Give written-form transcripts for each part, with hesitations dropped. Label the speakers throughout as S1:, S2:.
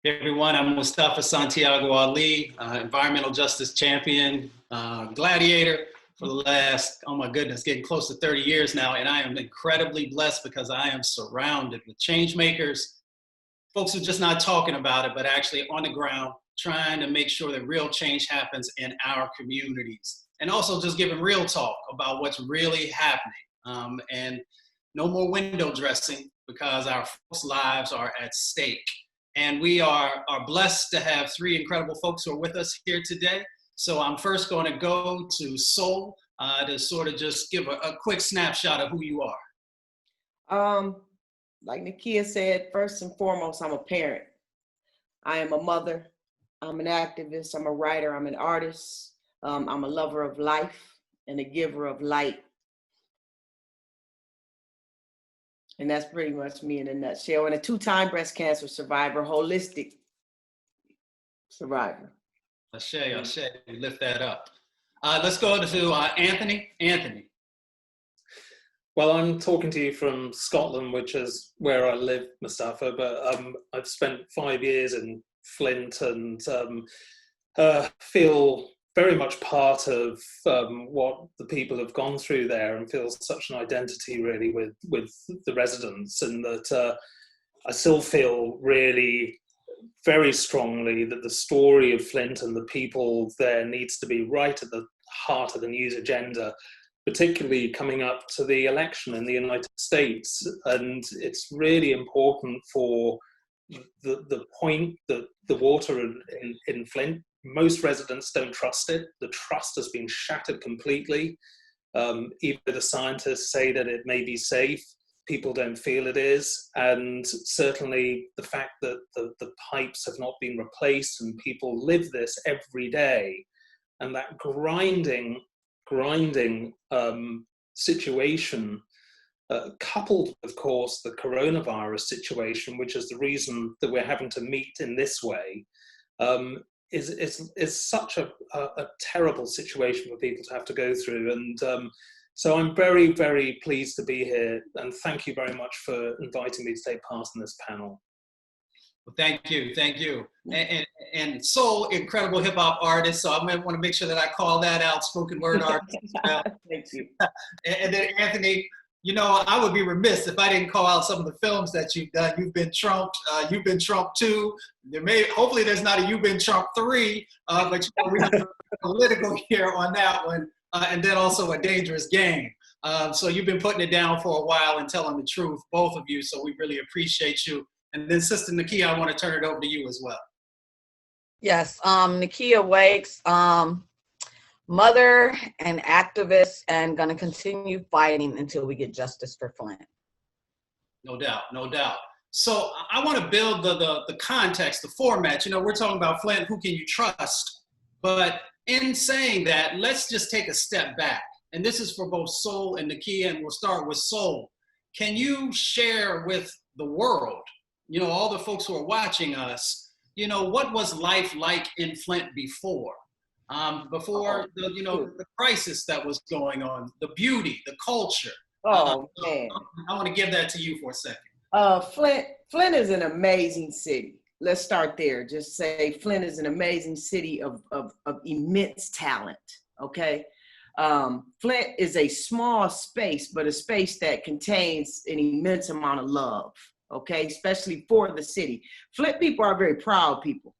S1: Hey everyone, I'm Mustafa Santiago Ali, environmental justice champion, gladiator for the last, oh my goodness, getting close to 30 years now. And I am incredibly blessed because I am surrounded with change makers, folks who are just not talking about it, but actually on the ground, trying to make sure that real change happens in our communities. And also just giving real talk about what's really happening. And no more window dressing because our folks' lives are at stake. And we are blessed to have three incredible folks who are with us here today. So I'm first going to go to Soul to sort of just give a quick snapshot of who you
S2: are. Like Nakiya said, first and foremost, I'm a parent. I am a mother. I'm an activist. I'm a writer. I'm an artist. I'm a lover of life and a giver of light. And that's pretty much me in a nutshell. And a 2-time breast cancer survivor, holistic survivor.
S1: Ashe, we lift that up. Let's go to Anthony. Anthony.
S3: Well, I'm talking to you from Scotland, which is where I live, Mustafa, but I've spent 5 years in Flint and feel very much part of what the people have gone through there, and feel such an identity really with the residents, and that I still feel really very strongly that the story of Flint and the people there needs to be right at the heart of the news agenda, particularly coming up to the election in the United States. And it's really important for the point that the water in Flint, most residents don't trust it. The trust has been shattered completely. Even the scientists say that it may be safe. People don't feel it is. And certainly the fact that the pipes have not been replaced and people live this every day, and that grinding situation, coupled with, of course, the coronavirus situation, which is the reason that we're having to meet in this way, is such a terrible situation for people to have to go through. And so I'm very, very pleased to be here, and thank you very much for inviting me to take part in this panel.
S1: Well, thank you. And Soul, incredible hip hop artist, so I might want to make sure that I call that out, spoken word artist as well.
S2: Thank you.
S1: And then Anthony, you know, I would be remiss if I didn't call out some of the films that you've done. You've been Trump. You've been Trump 2. Hopefully there's not a You've been Trump 3, but you know, we're political here on that one. And then also A Dangerous Game. So you've been putting it down for a while and telling the truth, both of you. So we really appreciate you. And then Sister Nakiya, I want to turn it over to you as well.
S4: Yes, Nakiya Wakes, mother and activist, and going to continue fighting until we get justice for Flint.
S1: No doubt. So I want to build the context, the format. You know, we're talking about Flint, who can you trust? But in saying that, let's just take a step back. And this is for both Soul and Nakiya, and we'll start with Soul. Can you share with the world, you know, all the folks who are watching us, you know, what was life like in Flint before? The crisis that was going on, the beauty, the culture.
S2: Man.
S1: I want to give that to you for a second.
S2: Flint is an amazing city. Let's start there. Just say Flint is an amazing city of immense talent, okay? Flint is a small space, but a space that contains an immense amount of love, okay? Especially for the city. Flint people are very proud people.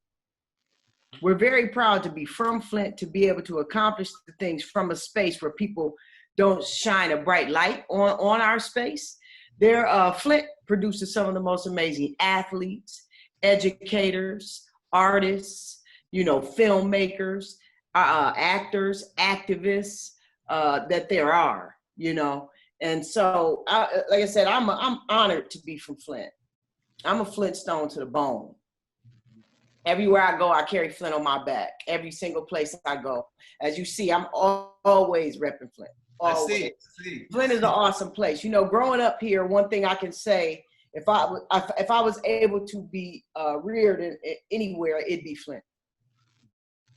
S2: We're very proud to be from Flint, to be able to accomplish the things from a space where people don't shine a bright light on our space. Flint produces some of the most amazing athletes, educators, artists, you know, filmmakers, actors, activists that there are, you know. And so, like I said, I'm honored to be from Flint. I'm a Flintstone to the bone. Everywhere I go, I carry Flint on my back. Every single place I go. As you see, I'm always repping Flint. Always.
S1: I see.
S2: Flint is an awesome place. You know, growing up here, one thing I can say, if I was able to be reared in anywhere, it'd be Flint.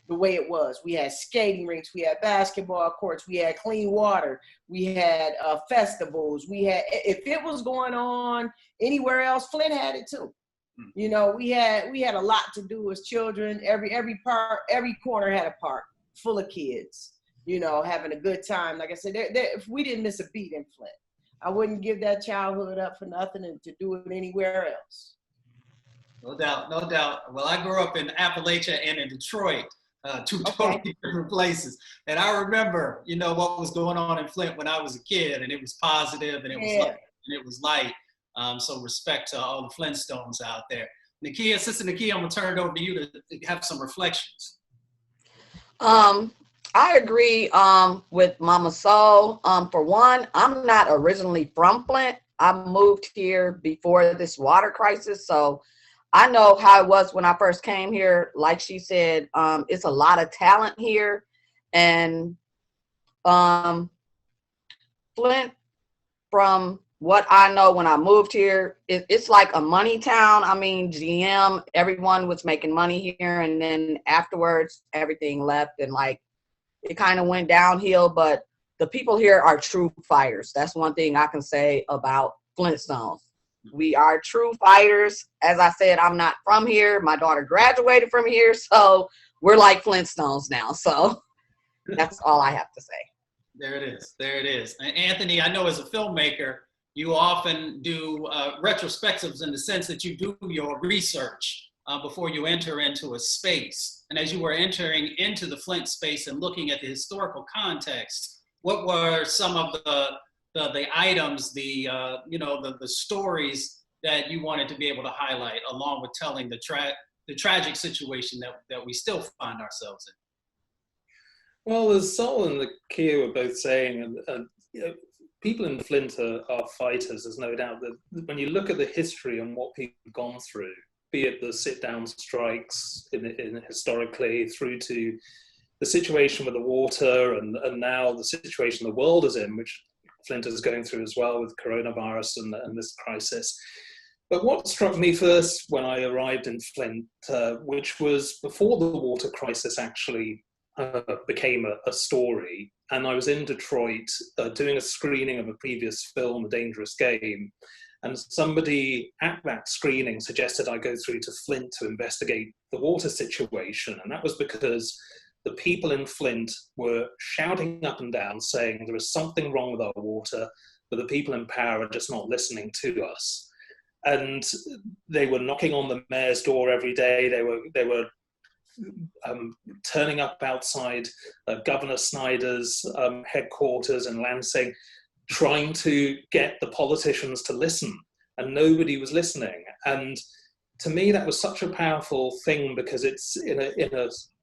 S2: The way it was. We had skating rinks, we had basketball courts, we had clean water, we had festivals, we had, if it was going on anywhere else, Flint had it too. You know, we had a lot to do as children. Every corner had a park full of kids, you know, having a good time. Like I said, if we didn't miss a beat in Flint, I wouldn't give that childhood up for nothing and to do it anywhere else.
S1: No doubt, no doubt. Well, I grew up in Appalachia and in Detroit, two totally different places. And I remember, you know, what was going on in Flint when I was a kid, and it was positive, and it was light. So respect to all the Flintstones out there. Nakiya, Sister Nakiya, I'm gonna turn it over to you to have some reflections.
S4: I agree with Mama Soul. For one, I'm not originally from Flint. I moved here before this water crisis, so I know how it was when I first came here. Like she said, it's a lot of talent here, and Flint, from what I know when I moved here, it's like a money town. I mean, GM, everyone was making money here, and then afterwards, everything left, and like it kind of went downhill. But the people here are true fighters. That's one thing I can say about Flintstones. We are true fighters. As I said, I'm not from here. My daughter graduated from here, so we're like Flintstones now. So that's all I have to say.
S1: There it is. There it is. And Anthony, I know as a filmmaker, you often do retrospectives in the sense that you do your research before you enter into a space. And as you were entering into the Flint space and looking at the historical context, what were some of the items, the stories that you wanted to be able to highlight, along with telling the tragic situation that we still find ourselves in?
S3: Well, as Sol and Nakiya were both saying, people in Flint are fighters. There's no doubt that when you look at the history and what people have gone through, be it the sit-down strikes in historically, through to the situation with the water, and now the situation the world is in, which Flint is going through as well with coronavirus and this crisis. But what struck me first when I arrived in Flint, which was before the water crisis actually became a story, and I was in Detroit doing a screening of a previous film, A Dangerous Game, and somebody at that screening suggested I go through to Flint to investigate the water situation, and that was because the people in Flint were shouting up and down saying there is something wrong with our water, but the people in power are just not listening to us. And they were knocking on the mayor's door every day. They were turning up outside Governor Snyder's headquarters in Lansing, trying to get the politicians to listen, and nobody was listening. And to me, that was such a powerful thing, because it's in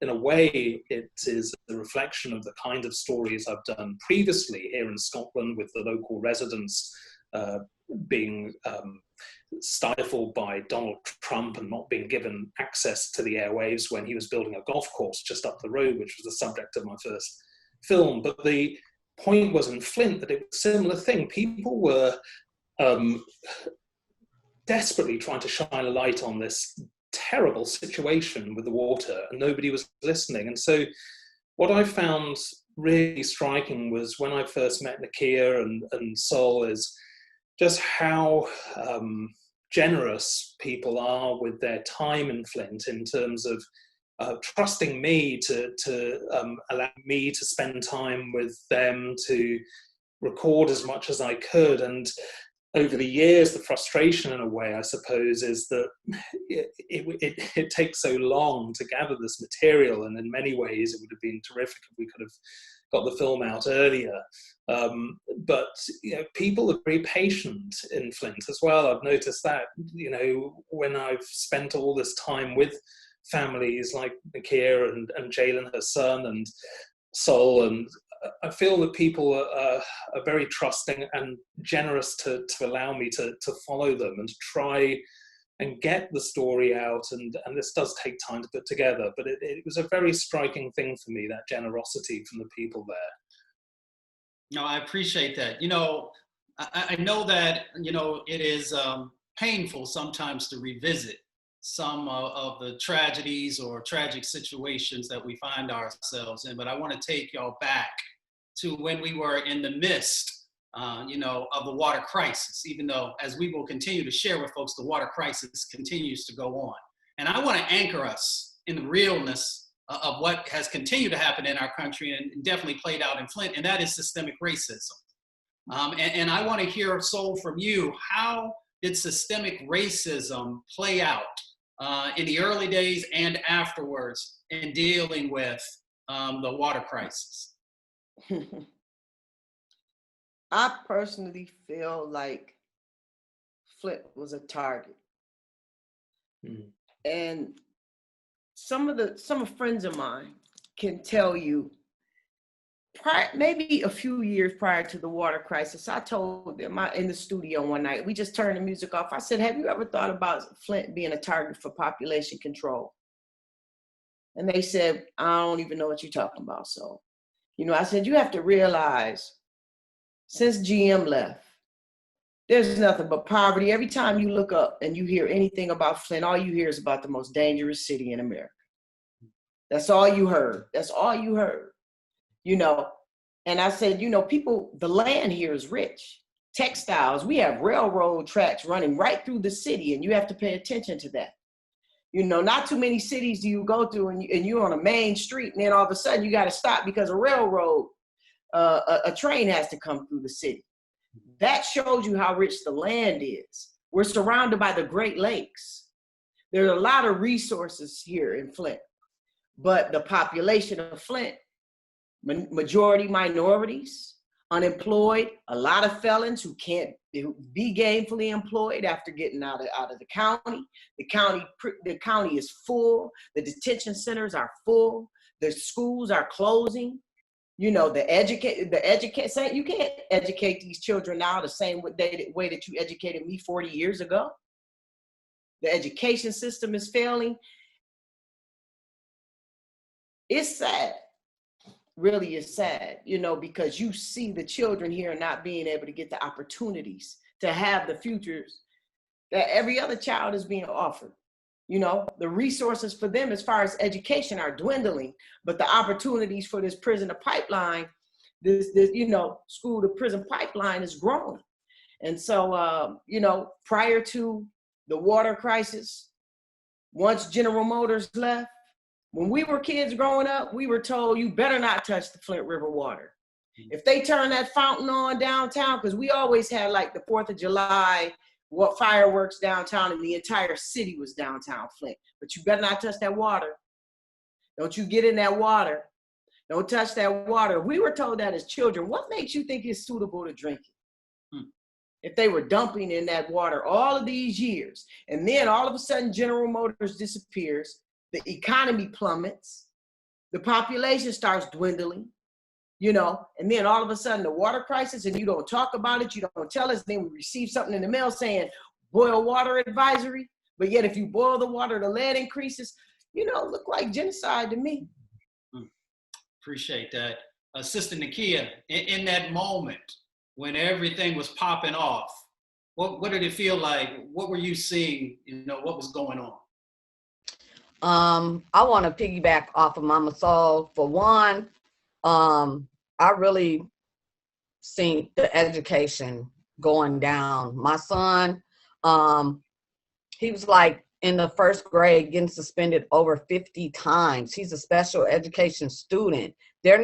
S3: a way, it is a reflection of the kind of stories I've done previously here in Scotland, with the local residents being stifled by Donald Trump and not being given access to the airwaves when he was building a golf course just up the road, which was the subject of my first film. But the point was in Flint that it was a similar thing. People were desperately trying to shine a light on this terrible situation with the water, and nobody was listening. And so what I found really striking was when I first met Nakiya and Sol, is just how generous people are with their time in Flint, in terms of trusting me to allow me to spend time with them, to record as much as I could. And over the years, the frustration in a way, I suppose, is that it takes so long to gather this material, and in many ways it would have been terrific if we could have got the film out earlier. But people are very patient in Flint as well. I've noticed that, when I've spent all this time with families like Nakiya and Jalen, her son, and Sol, and I feel that people are very trusting and generous to allow me to follow them and to try and get the story out. And this does take time to put together, but it was a very striking thing for me, that generosity from the people there.
S1: No, I appreciate that. I know that, it is painful sometimes to revisit some of the tragedies or tragic situations that we find ourselves in, but I want to take y'all back to when we were in the midst of the water crisis, even though, as we will continue to share with folks, the water crisis continues to go on. And I want to anchor us in the realness of what has continued to happen in our country and definitely played out in Flint, and that is systemic racism. And I want to hear, Sol, from you, how did systemic racism play out in the early days and afterwards in dealing with the water crisis?
S2: I personally feel like Flint was a target. And some friends of mine can tell you, maybe a few years prior to the water crisis, I told them in the studio one night, we just turned the music off. I said, have you ever thought about Flint being a target for population control? And they said, I don't even know what you're talking about. So, I said, you have to realize, since GM left, there's nothing but poverty. Every time you look up and you hear anything about Flint, all you hear is about the most dangerous city in America. That's all you heard. That's all you heard. And I said, people, the land here is rich. Textiles, we have railroad tracks running right through the city, and you have to pay attention to that. Not too many cities do you go through and you're on a main street, and then all of a sudden you got to stop because a railroad, a train has to come through the city. That shows you how rich the land is. We're surrounded by the Great Lakes. There are a lot of resources here in Flint, but the population of Flint, majority minorities, unemployed, a lot of felons who can't be gainfully employed after getting out of the county. The county is full. The detention centers are full. The schools are closing. You can't educate these children now the same way that you educated me 40 years ago. The education system is failing. It's sad. Really is sad, because you see the children here not being able to get the opportunities to have the futures that every other child is being offered. The resources for them as far as education are dwindling, but the opportunities for this prison to pipeline, this school to prison pipeline is growing. And so, prior to the water crisis, once General Motors left, when we were kids growing up, we were told you better not touch the Flint River water. If they turn that fountain on downtown, because we always had like the 4th of July, fireworks downtown, and the entire city was downtown Flint. But you better not touch that water. Don't you get in that water. Don't touch that water. We were told that as children. What makes you think it's suitable to drink it? If they were dumping in that water all of these years, and then all of a sudden General Motors disappears, the economy plummets, the population starts dwindling, and then all of a sudden the water crisis, and you don't talk about it, you don't tell us, then we receive something in the mail saying boil water advisory, but yet if you boil the water, the lead increases, look like genocide to me.
S1: Appreciate that. Sister Nakiya, in that moment when everything was popping off, what did it feel like? What were you seeing? What was going on?
S4: I want to piggyback off of Mama Sol. For one, I really seen the education going down. My son, he was like in the 1st grade getting suspended over 50 times. He's a special education student. They're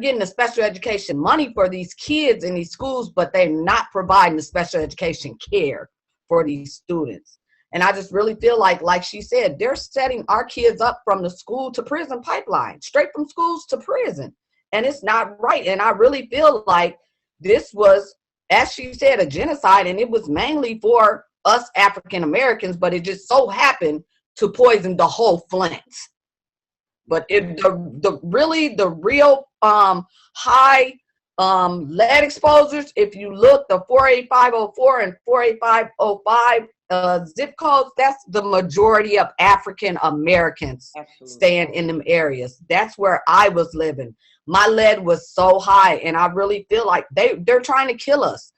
S4: getting the special education money for these kids in these schools, but they're not providing the special education care for these students. And I just really feel like she said, they're setting our kids up from the school to prison pipeline, straight from schools to prison. And it's not right. And I really feel like this was, as she said, a genocide, and it was mainly for us African Americans, but it just so happened to poison the whole Flint. But the real high lead exposures, if you look, the 48504 and 48505 zip codes, that's the majority of African Americans staying in them areas. That's where I was living. My lead was so high, and I really feel like they're trying to kill us.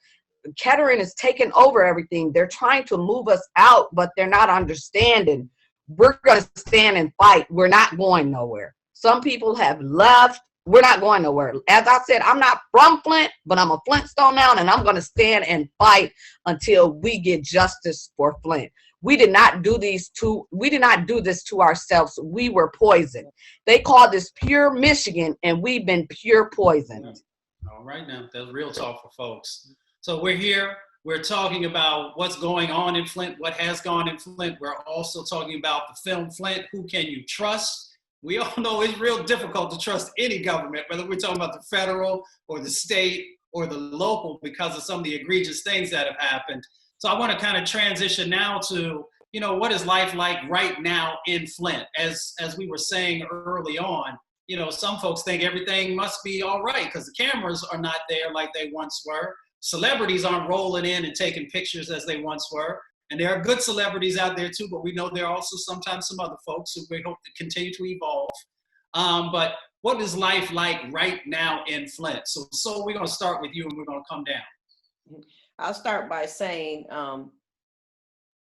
S4: Kettering is taking over everything. They're trying to move us out, but they're not understanding. We're going to stand and fight. We're not going nowhere. Some people have left. we're not going nowhere. As I said, I'm not from Flint, but I'm a Flintstone now, and I'm going to stand and fight until we get justice for Flint. We did not do this to ourselves. We were poisoned. They call this pure Michigan, and we've been pure poisoned.
S1: All right, now that's real talk for folks. So we're here. We're talking about what's going on in Flint, what has gone in Flint. We're also talking about the film Flint. Who can you trust? We all know it's real difficult to trust any government, whether we're talking about the federal or the state or the local, because of some of the egregious things that have happened. So I want to kind of transition now to, what is life like right now in Flint? As we were saying early on, some folks think everything must be all right because the cameras are not there like they once were. Celebrities aren't rolling in and taking pictures as they once were. And there are good celebrities out there too, but we know there are also sometimes some other folks who we hope to continue to evolve. But what is life like right now in Flint? So we're going to start with you and we're going to come down.
S2: I'll start by saying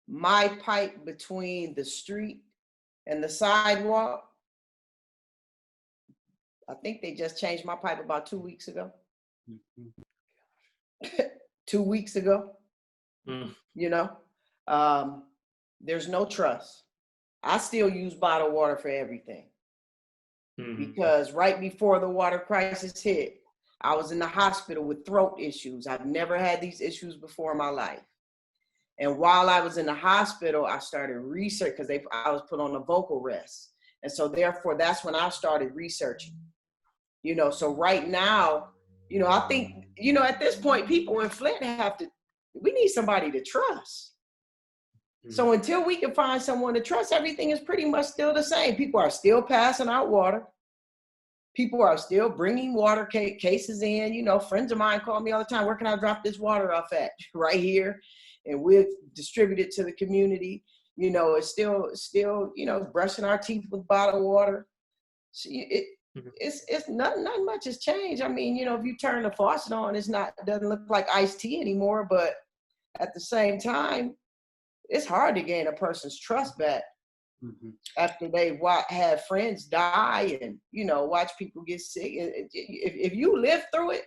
S2: my pipe between the street and the sidewalk, I think they just changed my pipe about 2 weeks ago. 2 weeks ago, there's no trust. I still use bottled water for everything because right before the water crisis hit, I was in the hospital with throat issues. I've never had these issues before in my life. And while I was in the hospital, I started research because I was put on a vocal rest. And so therefore, that's when I started researching, so right now, I think, at this point, people in Flint we need somebody to trust. So until we can find someone to trust, everything is pretty much still the same. People are still passing out water. People are still bringing water cases in. Friends of mine call me all the time. Where can I drop this water off at? Right here. And we'll distribute it to the community. It's still, brushing our teeth with bottled water. It's nothing much has changed. I mean, if you turn the faucet on, it doesn't look like iced tea anymore. But at the same time, it's hard to gain a person's trust back after they have friends die and, watch people get sick. If you live through it,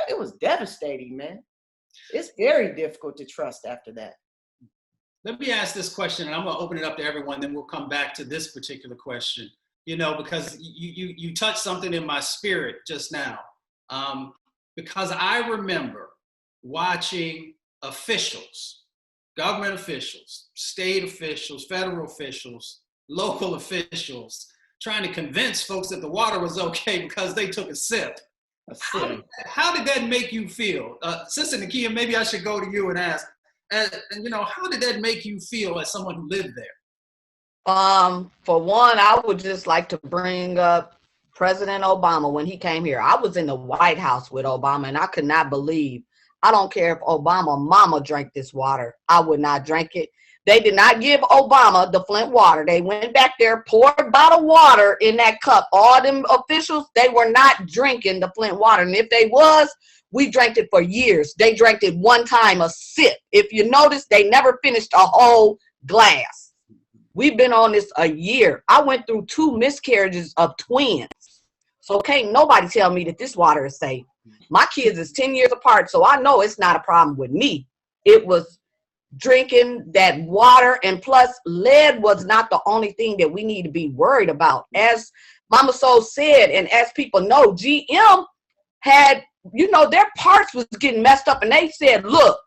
S2: it was devastating, man. It's very difficult to trust after that.
S1: Let me ask this question, and I'm going to open it up to everyone, then we'll come back to this particular question, because you touched something in my spirit just now. Because I remember watching officials, government officials, state officials, federal officials, local officials, trying to convince folks that the water was okay because they took a sip. How did that make you feel? Sister Nakiya, maybe I should go to you and ask, how did that make you feel as someone who lived there?
S4: For one, I would just like to bring up President Obama when he came here. I was in the White House with Obama, and I could not believe. I don't care if Obama mama drank this water. I would not drink it. They did not give Obama the Flint water. They went back there, poured bottled water in that cup. All them officials, they were not drinking the Flint water. And if they was, we drank it for years. They drank it one time, a sip. If you notice, they never finished a whole glass. We've been on this a year. I went through 2 miscarriages of twins. So can't nobody tell me that this water is safe. My kids is 10 years apart, so I know it's not a problem with me. It was drinking that water, and plus lead was not the only thing that we need to be worried about. As Mama Soul said, and as people know, GM had, their parts was getting messed up, and they said, look,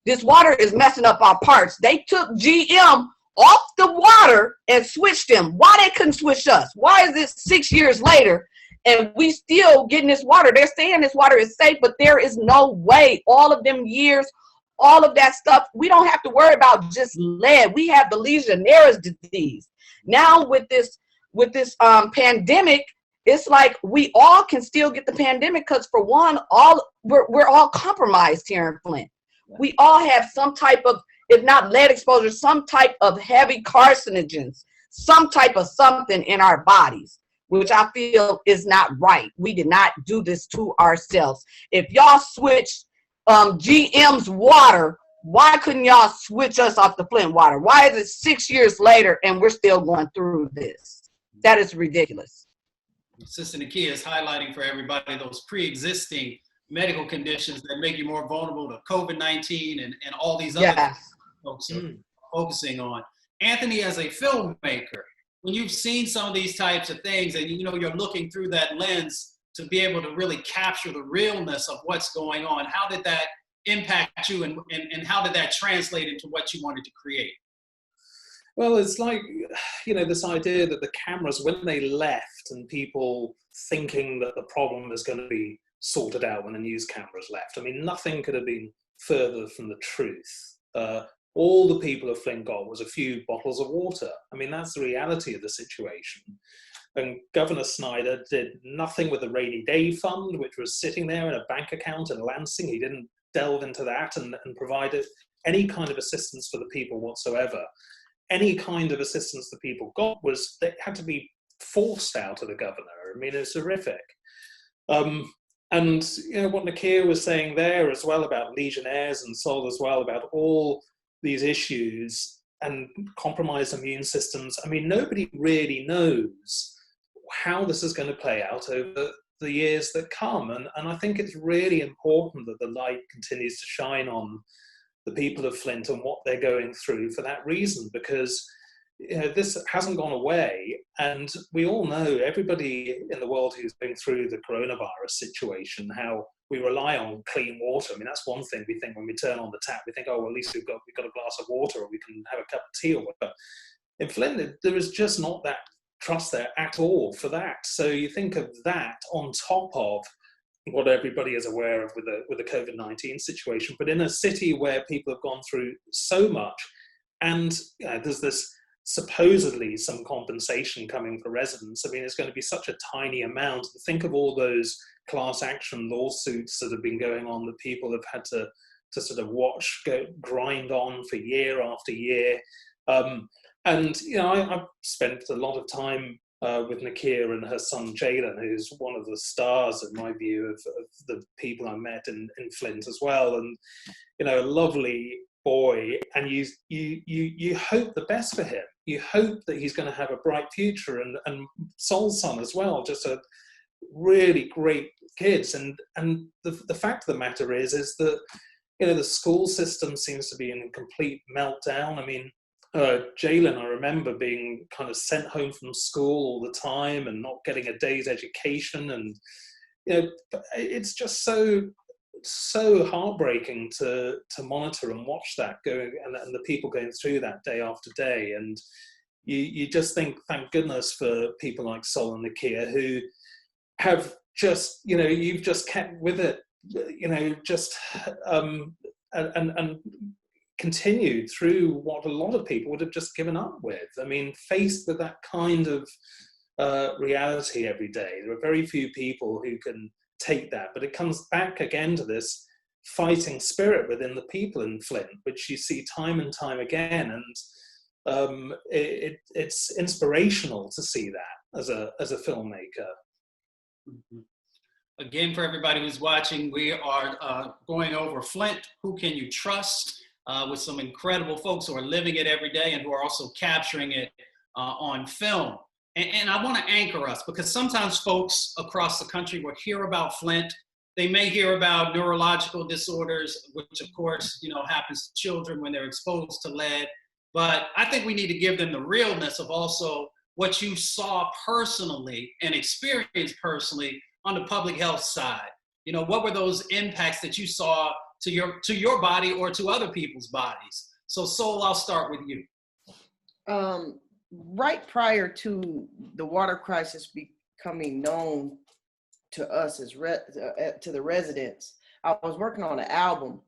S4: this water is messing up our parts. They took GM off the water and switched them. Why they couldn't switch us? Why is this 6 years later and we still getting this water? They're saying this water is safe, but there is no way. All of them years, all of that stuff, we don't have to worry about just lead. We have the Legionnaires' disease. Now with this pandemic, it's like we all can still get the pandemic because for one, we're all compromised here in Flint. We all have some type of, if not lead exposure, some type of heavy carcinogens, some type of something in our bodies, which I feel is not right. We did not do this to ourselves. If y'all switch GM's water, why couldn't y'all switch us off the Flint water? Why is it 6 years later and we're still going through this? That is ridiculous.
S1: Sister Nakiya is highlighting for everybody those pre-existing medical conditions that make you more vulnerable to COVID-19 and all these other things
S4: Yes.
S1: folks are focusing on. Anthony, as a filmmaker, when you've seen some of these types of things and you're looking through that lens to be able to really capture the realness of what's going on, how did that impact you and how did that translate into what you wanted to create?
S3: Well, it's like, this idea that the cameras, when they left and people thinking that the problem is going to be sorted out when the news cameras left, I mean, nothing could have been further from the truth. All the people of Flint got was a few bottles of water. I mean, that's the reality of the situation. And Governor Snyder did nothing with the rainy day fund, which was sitting there in a bank account in Lansing. He didn't delve into that and provide any kind of assistance for the people whatsoever. Any kind of assistance the people got was they had to be forced out of the governor. I mean, it's horrific. And what Nakiya was saying there as well about legionnaires and Sol as well, about all these issues and compromised immune systems. I mean, nobody really knows how this is going to play out over the years that come. And I think it's really important that the light continues to shine on the people of Flint and what they're going through for that reason, because this hasn't gone away. And we all know, everybody in the world who's going through the coronavirus situation, how we rely on clean water. I mean, that's one thing we think when we turn on the tap. We think, oh, well, at least we've got a glass of water, or we can have a cup of tea or whatever. In Flint, there is just not that trust there at all for that. So you think of that on top of what everybody is aware of with the COVID-19 situation, but in a city where people have gone through so much, and there's this supposedly some compensation coming for residents. I mean, it's going to be such a tiny amount. Think of all those class action lawsuits that have been going on that people have had to sort of grind on for year after year. I've spent a lot of time with Nakiya and her son Jalen, who's one of the stars, in my view, of the people I met in Flint as well. And, a lovely boy, and you hope the best for him. You hope that he's going to have a bright future, and Sol's son as well, just a really great kids. And the fact of the matter is that, the school system seems to be in a complete meltdown. I mean, Jalen, I remember being kind of sent home from school all the time and not getting a day's education. And, it's just so heartbreaking to monitor and watch that going, and the people going through that day after day. And you just think, thank goodness for people like Sol and Nakiya, who have just, you've just kept with it, and continued through what a lot of people would have just given up with. I mean, faced with that kind of reality every day, there are very few people who can take that. But it comes back again to this fighting spirit within the people in Flint, which you see time and time again. And it's inspirational to see that as a filmmaker.
S1: Mm-hmm. Again, for everybody who's watching, we are going over Flint, Who Can You Trust? With some incredible folks who are living it every day and who are also capturing it on film. And I want to anchor us, because sometimes folks across the country will hear about Flint. They may hear about neurological disorders, which of course, happens to children when they're exposed to lead. But I think we need to give them the realness of also what you saw personally and experienced personally on the public health side. What were those impacts that you saw to your body or to other people's bodies? So Sol, I'll start with you.
S2: Right prior to the water crisis becoming known to us as to the residents, I was working on an album,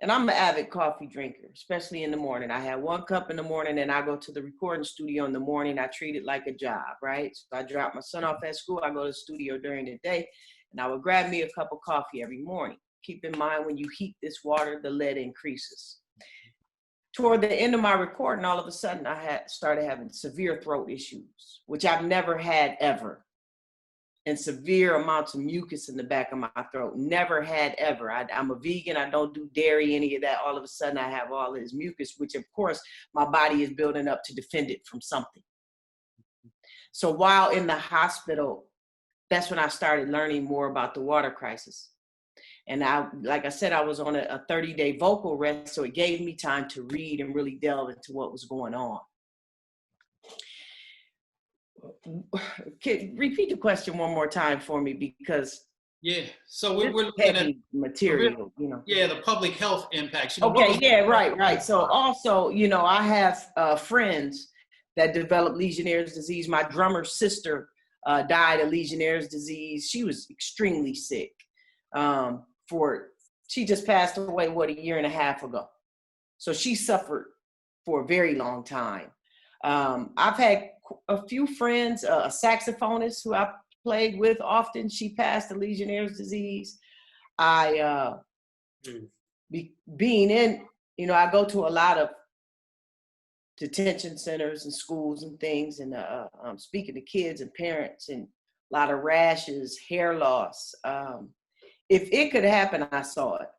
S2: and I'm an avid coffee drinker, especially in the morning. I have 1 cup in the morning, and I go to the recording studio in the morning. I treat it like a job, right? So I drop my son off at school. I go to the studio during the day, and I would grab me a cup of coffee every morning. Keep in mind, when you heat this water, the lead increases. Toward the end of my recording, all of a sudden, I started having severe throat issues, which I've never had ever. And severe amounts of mucus in the back of my throat. Never had ever. I'm a vegan. I don't do dairy, any of that. All of a sudden, I have all this mucus, which, of course, my body is building up to defend it from something. So while in the hospital, that's when I started learning more about the water crisis. And like I said, I was on a 30-day vocal rest, so it gave me time to read and really delve into what was going on. Repeat the question one more time for me, because
S1: Yeah. So we're looking at
S2: material, you know.
S1: Yeah, the public health impacts.
S2: Okay, yeah, right. So also, you know, I have friends that developed Legionnaire's disease. My drummer's sister died of Legionnaire's disease. She was extremely sick. She just passed away, a year and a half ago. So she suffered for a very long time. I've had a few friends, a saxophonist who I played with often, she passed of Legionnaire's disease. Being in, you know, I go to a lot of detention centers and schools and things, and I'm speaking to kids and parents, and a lot of rashes, hair loss. If it could happen, I saw it.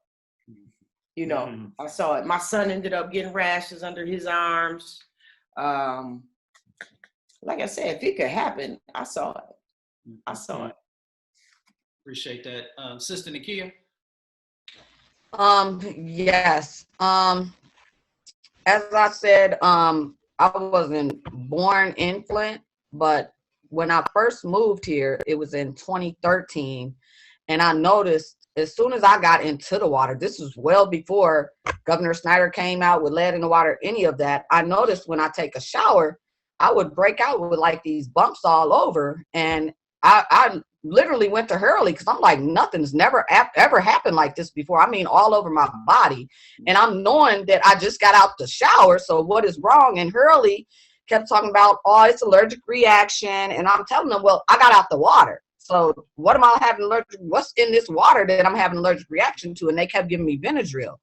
S2: You know, I saw it. My son ended up getting rashes under his arms. Like I said, if it could happen, I saw it. I saw it.
S1: Appreciate that. Sister Nakiya?
S4: Yes. As I said, I wasn't born in Flint, but when I first moved here, it was in 2013. And I noticed as soon as I got into the water, this was well before Governor Snyder came out with lead in the water, any of that. I noticed when I take a shower, I would break out with like these bumps all over. And I literally went to Hurley because I'm like, nothing's never ever happened like this before. I mean, all over my body. And I'm knowing that I just got out the shower. So what is wrong? And Hurley kept talking about, oh, it's allergic reaction. And I'm telling them, well, I got out the water. So what am I having allergic? What's in this water that I'm having an allergic reaction to? And they kept giving me Benadryl.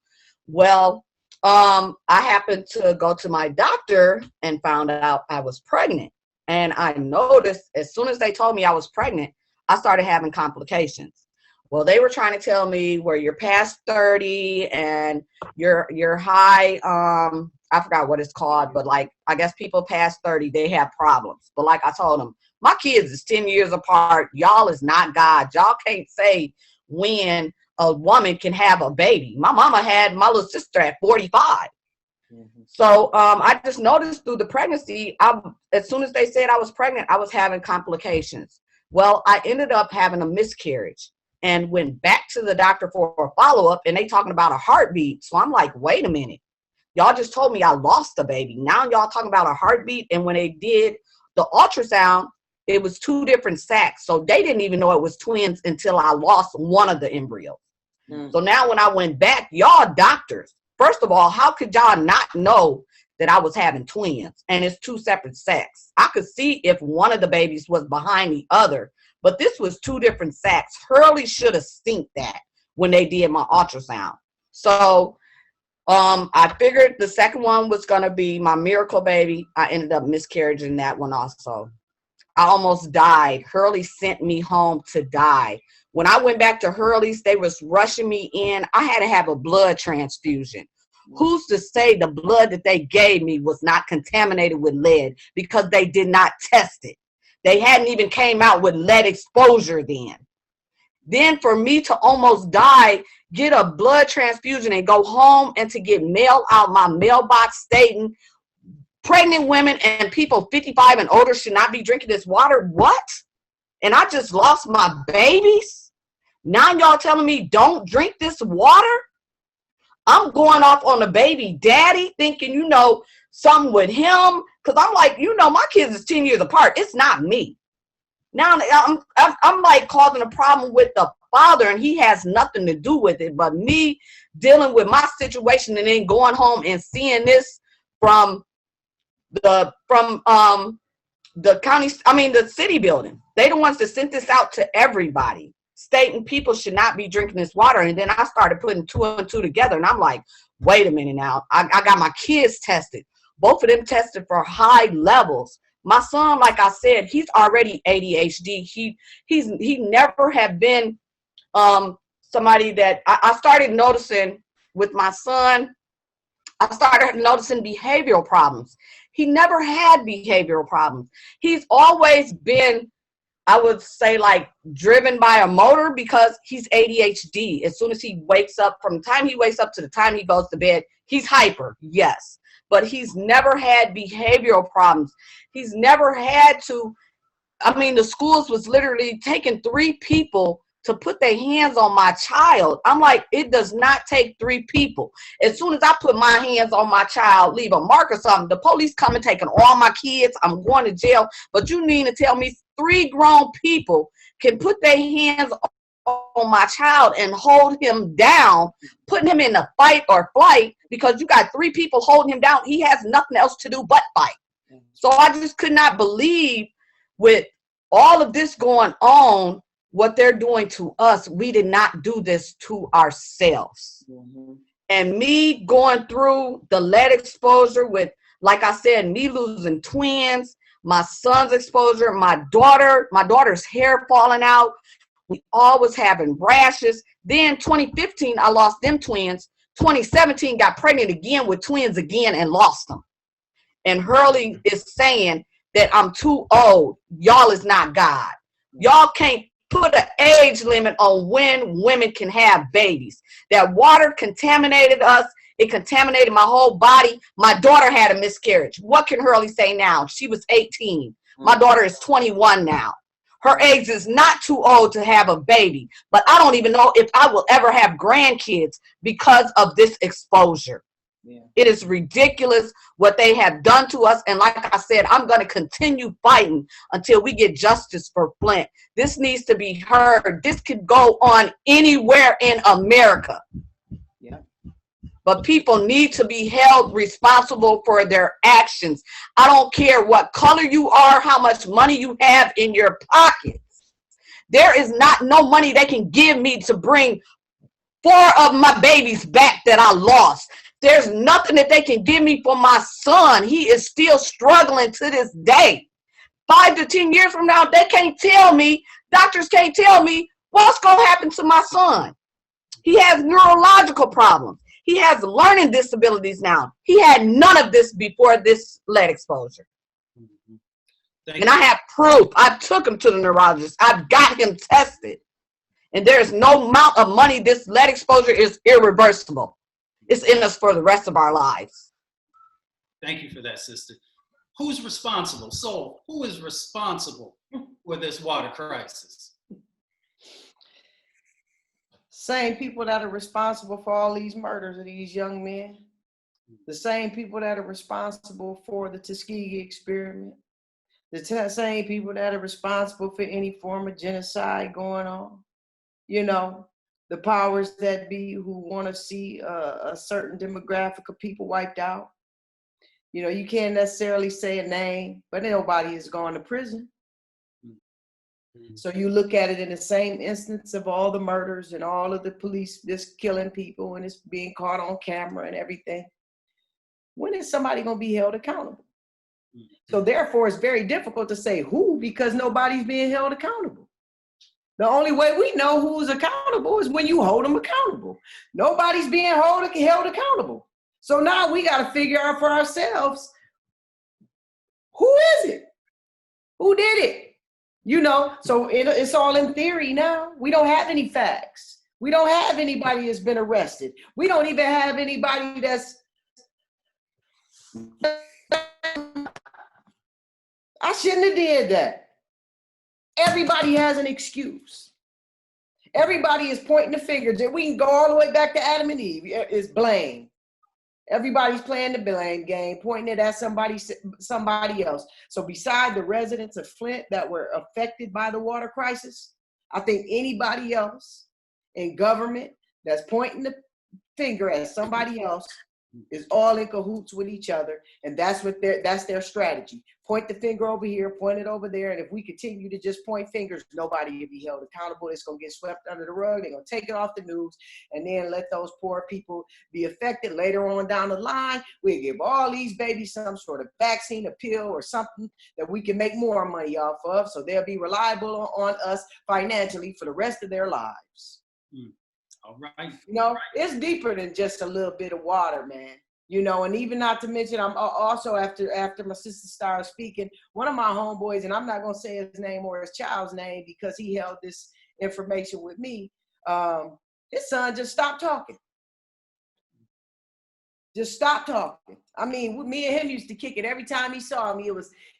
S4: Well, I happened to go to my doctor and found out I was pregnant. And I noticed as soon as they told me I was pregnant, I started having complications. Well, they were trying to tell me where you're past 30 and you're high. I forgot what it's called, but like, I guess people past 30, they have problems. But like I told them, my kids is 10 years apart. Y'all is not God. Y'all can't say when a woman can have a baby. My mama had my little sister at 45. So I just noticed through the pregnancy, as soon as they said I was pregnant, I was having complications. Well, I ended up having a miscarriage and went back to the doctor for a follow-up, and they talking about a heartbeat. So I'm like, wait a minute. Y'all just told me I lost the baby. Now y'all talking about a heartbeat. And when they did the ultrasound, it was 2 different sacs. So they didn't even know it was twins until I lost one of the embryos. So now when I went back, y'all doctors, first of all, how could y'all not know that I was having twins? And it's 2 separate sacs. I could see if one of the babies was behind the other, but this was 2 different sacs. Hurley should have seen that when they did my ultrasound. So I figured the second one was going to be my miracle baby. I ended up miscarrying that one also. I almost died. Hurley sent me home to die. When I went back to Hurley's, they was rushing me in. I had to have a blood transfusion. Who's to say the blood that they gave me was not contaminated with lead because they did not test it? They hadn't even came out with lead exposure then. Then for me to almost die, get a blood transfusion and go home and to get mail out my mailbox stating pregnant women and people 55 and older should not be drinking this water. What? And I just lost my babies? Now y'all telling me don't drink this water? I'm going off on the baby daddy thinking, you know, something with him. Because I'm like, you know, my kids is 10 years apart. It's not me. Now I'm like causing a problem with the father, and he has nothing to do with it. But me dealing with my situation and then going home and seeing this from the county, the city building. They the ones that sent this out to everybody, stating people should not be drinking this water. And then I started putting 2 and 2 together, and I'm like, wait a minute now. I got my kids tested. Both of them tested for high levels. My son, like I said, he's already ADHD. He never had been somebody that I started noticing with my son. I started noticing behavioral problems. He never had behavioral problems. He's always been I would say like driven by a motor because he's ADHD. As soon as he wakes up, from the time he wakes up to the time he goes to bed, he's hyper, yes. But he's never had behavioral problems. He's never had to, I mean, the schools was literally taking 3 people to put their hands on my child. I'm like, it does not take 3 people. As soon as I put my hands on my child, leave a mark or something, the police come and taking all my kids. I'm going to jail. But you mean to tell me 3 grown people can put their hands on my child and hold him down, putting him in a fight or flight because you got 3 people holding him down. He has nothing else to do but fight. So I just could not believe with all of this going on, what they're doing to us. We did not do this to ourselves. Mm-hmm. And me going through the lead exposure with, like I said, me losing twins, my son's exposure, my daughter's hair falling out. We always having rashes. Then 2015, I lost them twins. 2017, got pregnant again with twins again and lost them. And Hurley is saying that I'm too old. Y'all is not God. Y'all can't put an age limit on when women can have babies. That water contaminated us. It contaminated my whole body. My daughter had a miscarriage. What can Hurley say now? She was 18. My daughter is 21 now. Her age is not too old to have a baby. But I don't even know if I will ever have grandkids because of this exposure. Yeah. It is ridiculous what they have done to us. And like I said, I'm going to continue fighting until we get justice for Flint. This needs to be heard. This could go on anywhere in America. Yeah. But people need to be held responsible for their actions. I don't care what color you are, how much money you have in your pockets. There is not no money they can give me to bring 4 of my babies back that I lost. There's nothing that they can give me for my son. He is still struggling to this day. 5 to 10 years from now, they can't tell me, doctors can't tell me what's going to happen to my son. He has neurological problems. He has learning disabilities now. He had none of this before this lead exposure. And I have proof. I took him to the neurologist. I've got him tested. And there's no amount of money. This lead exposure is irreversible. It's in us for the rest of our lives.
S1: Thank you for that, sister. Who's responsible? So, who is responsible for this water crisis?
S2: Same people that are responsible for all these murders of these young men. The same people that are responsible for the Tuskegee experiment. The same people that are responsible for any form of genocide going on. You know, the powers that be who want to see a certain demographic of people wiped out. You know, you can't necessarily say a name, but nobody is going to prison. Mm-hmm. So you look at it in the same instance of all the murders and all of the police just killing people and it's being caught on camera and everything. When is somebody going to be held accountable? Mm-hmm. So therefore, it's very difficult to say who because nobody's being held accountable. The only way we know who's accountable is when you hold them accountable. Nobody's being held accountable. So now we got to figure out for ourselves, who is it? Who did it? You know, so it's all in theory now. We don't have any facts. We don't have anybody that's been arrested. We don't even have anybody that's... I shouldn't have did that. Everybody has an excuse. Everybody is pointing the fingers. We can go all the way back to Adam and Eve. It's blame. Everybody's playing the blame game, pointing it at somebody else. So beside the residents of Flint that were affected by the water crisis, I think anybody else in government that's pointing the finger at somebody else is all in cahoots with each other. And that's their strategy. Point the finger over here, point it over there. And if we continue to just point fingers, nobody will be held accountable. It's going to get swept under the rug. They're going to take it off the news and then let those poor people be affected later on down the line. We'll give all these babies some sort of vaccine, a pill, or something that we can make more money off of. So they'll be reliable on us financially for the rest of their lives.
S1: All right.
S2: You know, it's deeper than just a little bit of water, man. You know, and even not to mention, I'm also after my sister started speaking, one of my homeboys, and I'm not gonna say his name or his child's name because he held this information with me. His son just stopped talking. Just stopped talking. I mean, me and him used to kick it every time he saw me.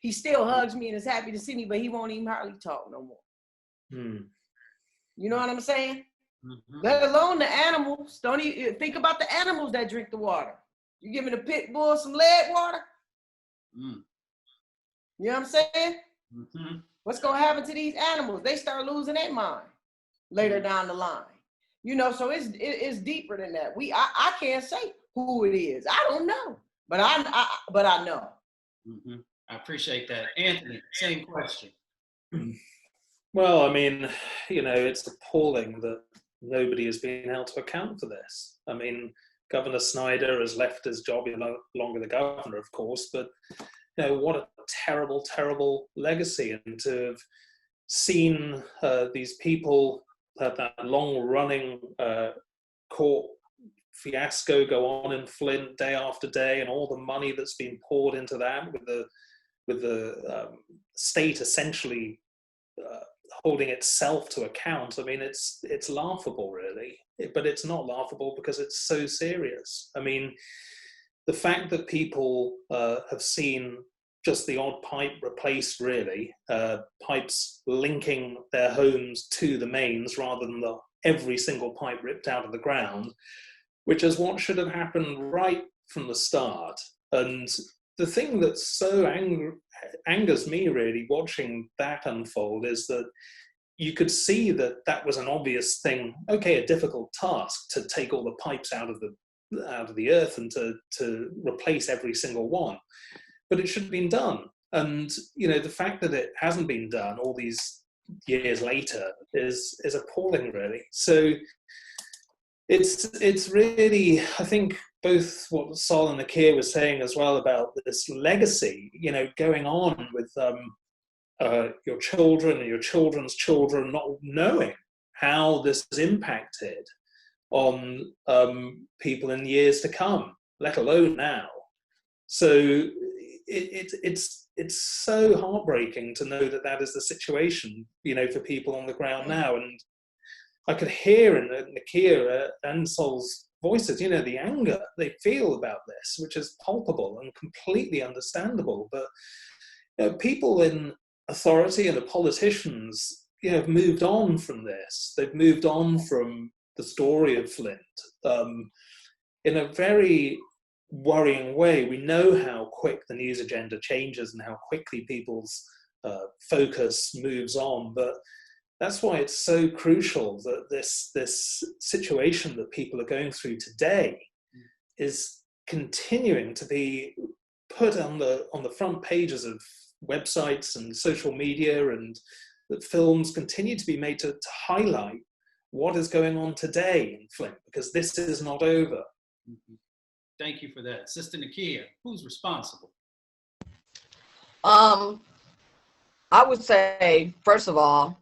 S2: He still hugs me and is happy to see me, but he won't even hardly talk no more. You know what I'm saying? Let alone the animals. Don't even think about the animals that drink the water. You giving a pit bull some lead water? You know what I'm saying? What's gonna happen to these animals? They start losing their mind later down the line. You know, so it's deeper than that. I can't say who it is. I don't know, but I know.
S1: I appreciate that, Anthony. Same question.
S3: Well, I mean, you know, it's appalling that nobody has been held to account for this. I mean, Governor Snyder has left his job, no longer the governor, of course, but you know, what a terrible, terrible legacy. And to have seen these people have that long-running court fiasco go on in Flint day after day, and all the money that's been poured into that, with the state essentially holding itself to account. I mean, it's laughable, really. But it's not laughable because it's so serious. I mean, the fact that people have seen just the odd pipe replaced, really, pipes linking their homes to the mains rather than every single pipe ripped out of the ground, which is what should have happened right from the start. And the thing that so angers me, really, watching that unfold, is that you could see that was an obvious thing. Okay, a difficult task to take all the pipes out of the earth and to replace every single one, but it should have been done. And you know, the fact that it hasn't been done all these years later is appalling, really. So it's really, I think, both what Sol and Nakiya was saying as well about this legacy, you know, going on with your children and your children's children not knowing how this has impacted on people in years to come, let alone now. So it's so heartbreaking to know that is the situation, you know, for people on the ground now. And I could hear in Nakiya and Sol's voices, you know, the anger they feel about this, which is palpable and completely understandable. But you know, people in authority and the politicians, you know, have moved on from this. They've moved on from the story of Flint in a very worrying way. We know how quick the news agenda changes and how quickly people's focus moves on, but that's why it's so crucial that this situation that people are going through today is continuing to be put on the front pages of websites and social media, and that films continue to be made to highlight what is going on today in Flint, because this is not over.
S1: Thank you for that. Sister Nakiya, who's responsible?
S4: I would say, first of all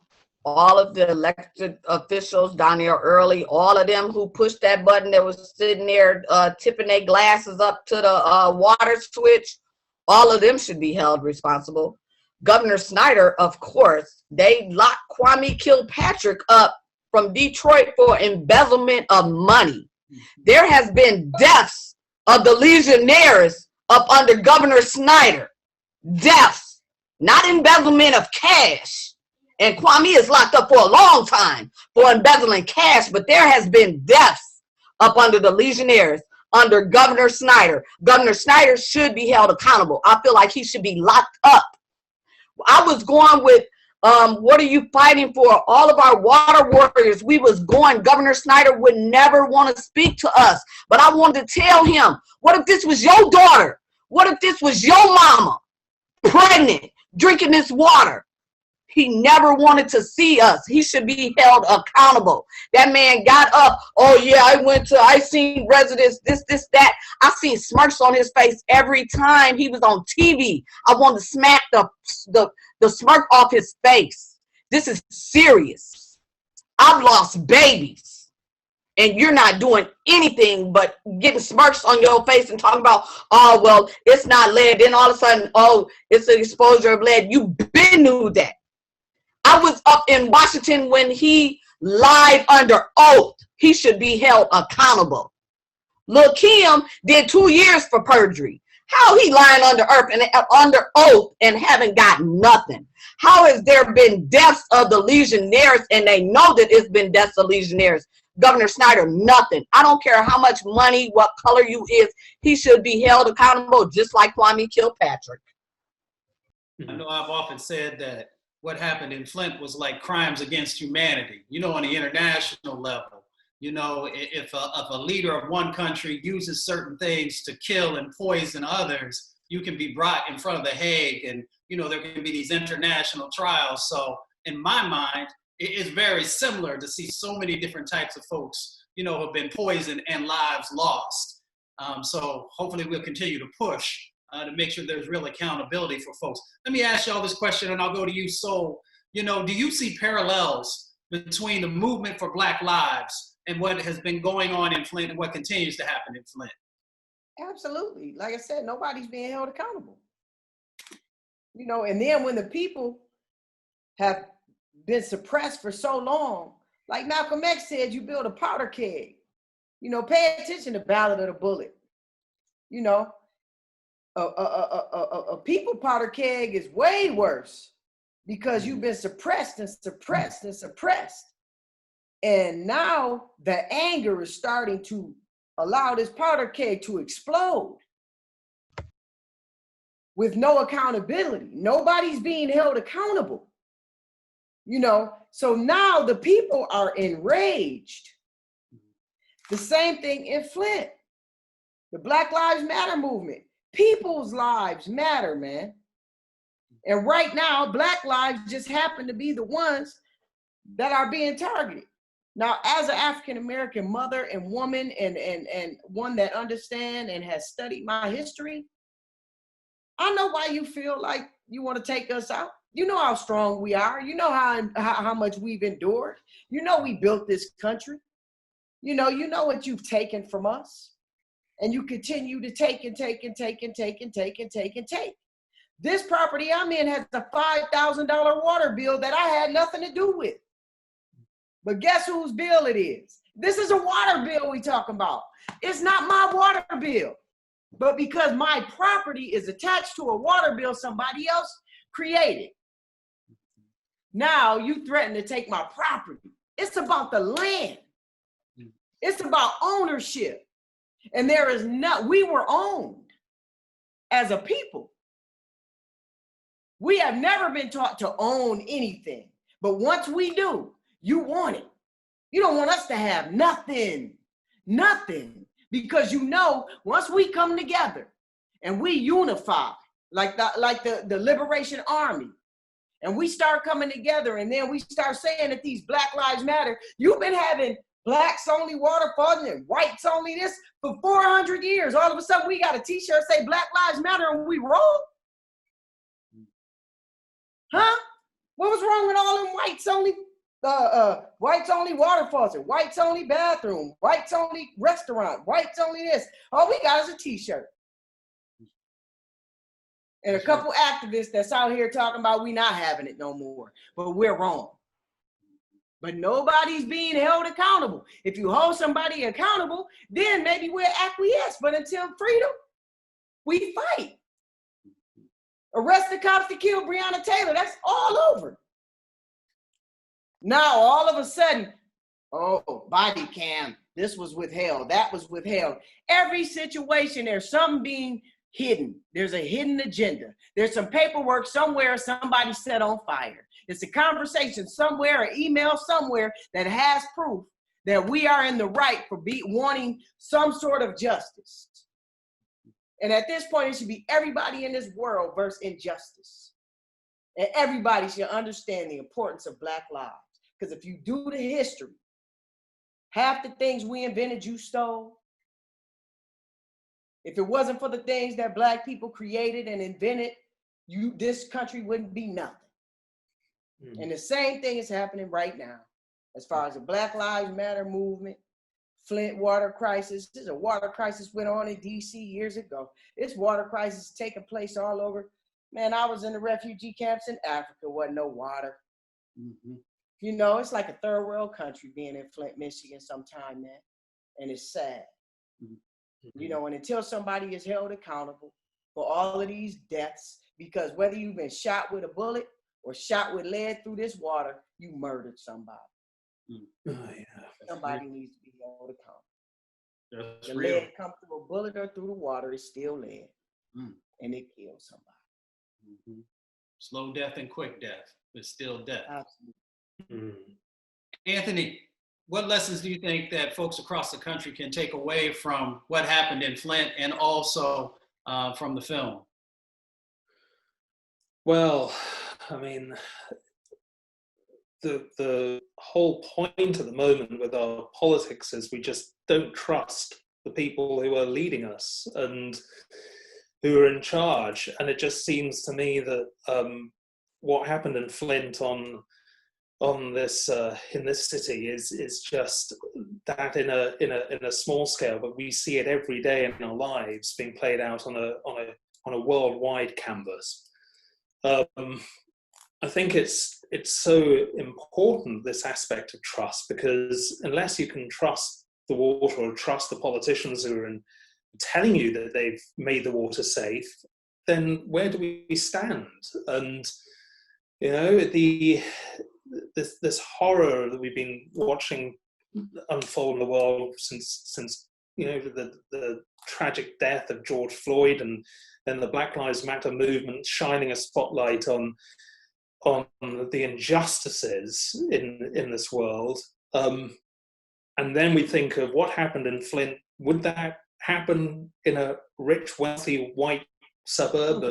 S4: of the elected officials down there early, all of them who pushed that button that was sitting there tipping their glasses up to the water switch, all of them should be held responsible. Governor Snyder, of course, they locked Kwame Kilpatrick up from Detroit for embezzlement of money. There has been deaths of the Legionnaires up under Governor Snyder. Deaths, not embezzlement of cash. And Kwame is locked up for a long time for embezzling cash, but there has been deaths up under the Legionnaires under Governor Snyder. Governor Snyder should be held accountable. I feel like he should be locked up. I was going with, what are you fighting for? All of our water warriors, we was going. Governor Snyder would never want to speak to us. But I wanted to tell him, what if this was your daughter? What if this was your mama, pregnant, drinking this water? He never wanted to see us. He should be held accountable. That man got up. Oh yeah, I seen residents, this, that. I seen smirks on his face every time he was on TV. I wanted to smack the smirk off his face. This is serious. I've lost babies and you're not doing anything but getting smirks on your face and talking about, oh, well, it's not lead. Then all of a sudden, oh, it's an exposure of lead. You been knew that. I was up in Washington when he lied under oath. He should be held accountable. Lil' Kim did 2 years for perjury. How he lying under oath and haven't got nothing? How has there been deaths of the Legionnaires and they know that it's been deaths of Legionnaires? Governor Snyder, nothing. I don't care how much money, what color you is, he should be held accountable just like Kwame Kilpatrick.
S1: I know I've often said that what happened in Flint was like crimes against humanity, you know, on the international level. You know, if a leader of one country uses certain things to kill and poison others, you can be brought in front of the Hague and, you know, there can be these international trials. So in my mind, it is very similar to see so many different types of folks, you know, have been poisoned and lives lost. So hopefully we'll continue to push to make sure there's real accountability for folks. Let me ask y'all this question and I'll go to you, Soul. You know, do you see parallels between the movement for Black Lives and what has been going on in Flint and what continues to happen in Flint?
S2: Absolutely. Like I said, nobody's being held accountable. You know, and then when the people have been suppressed for so long, like Malcolm X said, you build a powder keg. You know, pay attention to Ballad of the Bullet. You know, a people powder keg is way worse because you've been suppressed and suppressed and suppressed. And now the anger is starting to allow this powder keg to explode with no accountability. Nobody's being held accountable. You know, so now the people are enraged. The same thing in Flint. The Black Lives Matter movement. People's lives matter, man. And right now, Black lives just happen to be the ones that are being targeted. Now, as an African-American mother and woman and one that understands and has studied my history, I know why you feel like you want to take us out. You know how strong we are. You know how much we've endured. You know we built this country. You know what you've taken from us. And you continue to take and take and take and take and take and take and take. This property I'm in has a $5,000 water bill that I had nothing to do with. But guess whose bill it is? This is a water bill we talking about. It's not my water bill. But because my property is attached to a water bill somebody else created, now you threaten to take my property. It's about the land. It's about ownership. And we were owned as a people. We have never been taught to own anything. But once we do, you want it. You don't want us to have nothing, because you know, once we come together and we unify, like the Liberation Army, and we start coming together, and then we start saying that these Black Lives Matter. You've been having blacks only waterfalls and whites only this for 400 years. All of a sudden, we got a T-shirt say Black Lives Matter, and we roll. Huh? What was wrong with all them whites only? Whites only water faucet, whites only bathroom, whites only restaurant, whites only this. All we got is a T-shirt. And a couple activists that's out here talking about we not having it no more, but we're wrong. But nobody's being held accountable. If you hold somebody accountable, then maybe we'll acquiesce. But until freedom, we fight. Arrest the cops to kill Breonna Taylor. That's all over. Now, all of a sudden, oh, body cam, this was withheld, that was withheld. Every situation, there's something being hidden. There's a hidden agenda. There's some paperwork somewhere somebody set on fire. It's a conversation somewhere, an email somewhere that has proof that we are in the right for wanting some sort of justice. And at this point, it should be everybody in this world versus injustice. And everybody should understand the importance of Black lives. Because if you do the history, half the things we invented, you stole. If it wasn't for the things that Black people created and invented, this country wouldn't be nothing. And the same thing is happening right now, as far as the Black Lives Matter movement, Flint water crisis. There's a water crisis went on in DC years ago. This water crisis is taking place all over. Man, I was in the refugee camps in Africa, wasn't no water.
S1: Mm-hmm.
S2: You know, it's like a third world country being in Flint, Michigan sometime, man. And it's sad.
S1: Mm-hmm.
S2: You know, and until somebody is held accountable for all of these deaths, because whether you've been shot with a bullet or shot with lead through this water, you murdered somebody.
S3: Oh, yeah.
S2: Somebody needs to be held accountable.
S1: That's
S2: The
S1: real.
S2: lead come through a bullet or through the water, it's still lead. And it kills somebody.
S1: Mm-hmm. Slow death and quick death, but still death.
S2: Absolutely.
S1: Anthony, what lessons do you think that folks across the country can take away from what happened in Flint and also from the film?
S3: Well, I mean, the whole point at the moment with our politics is we just don't trust the people who are leading us and who are in charge. And it just seems to me that what happened in Flint on this in this city is just that in a small scale, but we see it every day in our lives being played out on a worldwide canvas. I think it's so important, this aspect of trust, because unless you can trust the water or trust the politicians who are telling you that they've made the water safe, then where do we stand? And you know, this horror that we've been watching unfold in the world since you know the tragic death of George Floyd, and then the Black Lives Matter movement shining a spotlight on the injustices in this world, and then we think of what happened in Flint. Would that happen in a rich, wealthy, white suburb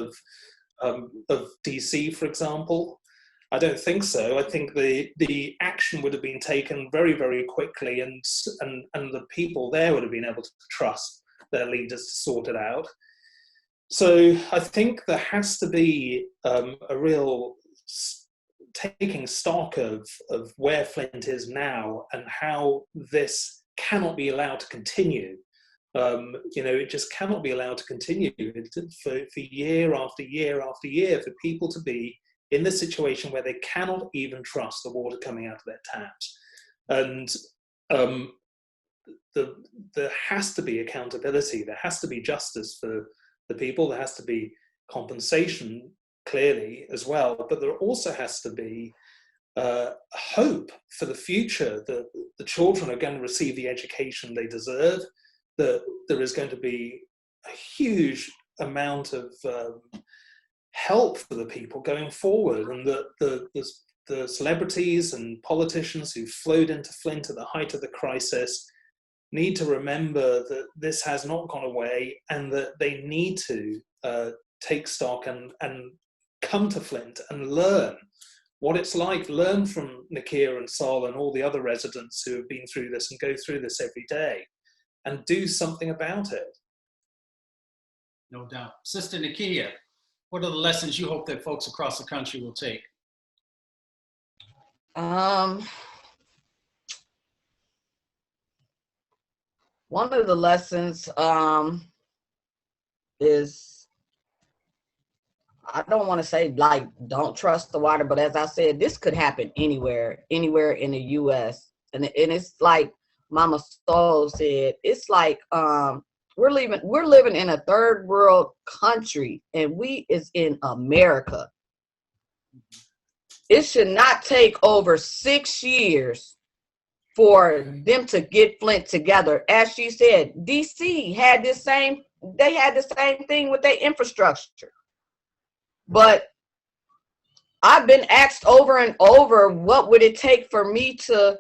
S3: of DC, for example? I don't think so. I think the action would have been taken very, very quickly, and the people there would have been able to trust their leaders to sort it out. So I think there has to be a real taking stock of where Flint is now and how this cannot be allowed to continue. You know, it just cannot be allowed to continue for year after year after year, for people to be in this situation where they cannot even trust the water coming out of their taps. And there has to be accountability, there has to be justice for the people, there has to be compensation, clearly, as well, but there also has to be hope for the future, that the children are going to receive the education they deserve, that there is going to be a huge amount of help for the people going forward, and that the celebrities and politicians who flowed into Flint at the height of the crisis need to remember that this has not gone away, and that they need to take stock and come to Flint and learn what it's like, learn from Nakiya and Sol and all the other residents who have been through this and go through this every day, and do something about it.
S1: No doubt. Sister Nakiya, what are the lessons you hope that folks across the country will take?
S4: One of the lessons is, I don't want to say like don't trust the water, but as I said, this could happen anywhere in the U.S. and it's like Mama Soul said, it's like we're living in a third world country, and we is in America. It should not take over 6 years for them to get Flint together. As she said, DC had the same thing with their infrastructure. But I've been asked over and over, what would it take for me to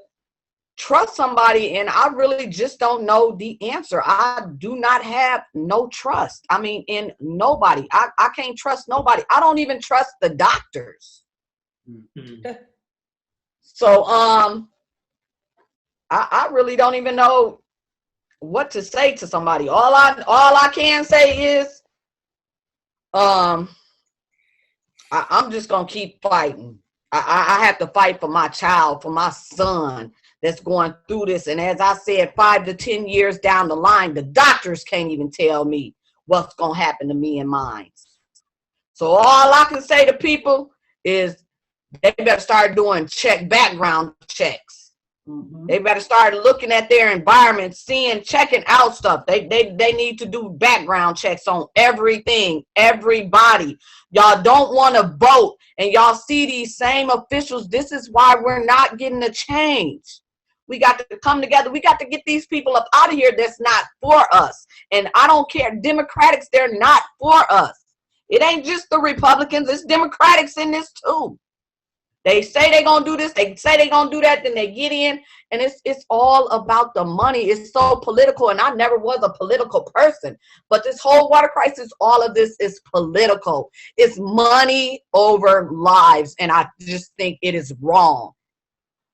S4: trust somebody? And I really just don't know the answer. I do not have no trust. I mean, in nobody. I can't trust nobody. I don't even trust the doctors.
S1: Mm-hmm.
S4: So, I really don't even know what to say to somebody. All I can say is, I'm just gonna keep fighting. I have to fight for my child, for my son, that's going through this. And as I said, 5 to 10 years down the line, the doctors can't even tell me what's going to happen to me and mine. So all I can say to people is they better start doing background checks.
S2: Mhm.
S4: They better start looking at their environment, checking out stuff. They need to do background checks on everything, everybody. Y'all don't want to vote, and y'all see these same officials. This is why we're not getting a change. We got to come together. We got to get these people up out of here that's not for us. And I don't care. Democrats, they're not for us. It ain't just the Republicans. It's Democrats in this too. They say they're going to do this. They say they're going to do that. Then they get in. And it's all about the money. It's so political. And I never was a political person. But this whole water crisis, all of this is political. It's money over lives. And I just think it is wrong.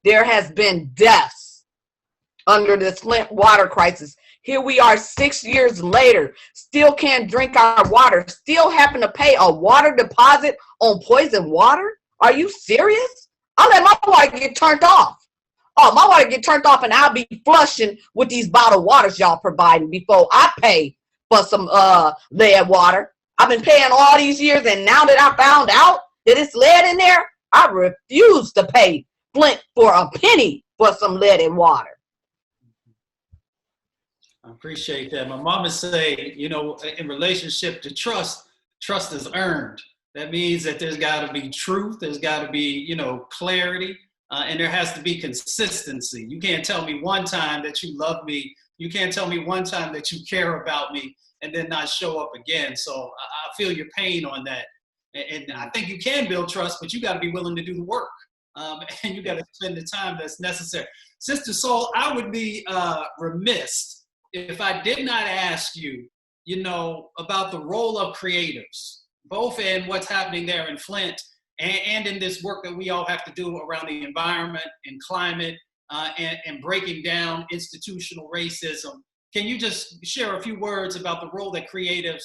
S4: There has been deaths under this Flint water crisis. Here we are 6 years later, still can't drink our water, still having to pay a water deposit on poison water. Are you serious? I'll let my water get turned off. Oh, my water get turned off and I'll be flushing with these bottled waters y'all providing before I pay for some lead water. I've been paying all these years, and now that I found out that it's lead in there, I refuse to pay Flint for a penny for some lead in water.
S1: I appreciate that. My mama say, you know, in relationship to trust, trust is earned. That means that there's got to be truth, there's got to be, you know, clarity, and there has to be consistency. You can't tell me one time that you love me. You can't tell me one time that you care about me and then not show up again. So I feel your pain on that. And I think you can build trust, but you got to be willing to do the work. And you got to spend the time that's necessary. Sister Soul, I would be remiss if I did not ask you, you know, about the role of creatives, both in what's happening there in Flint and in this work that we all have to do around the environment and climate and breaking down institutional racism. Can you just share a few words about the role that creatives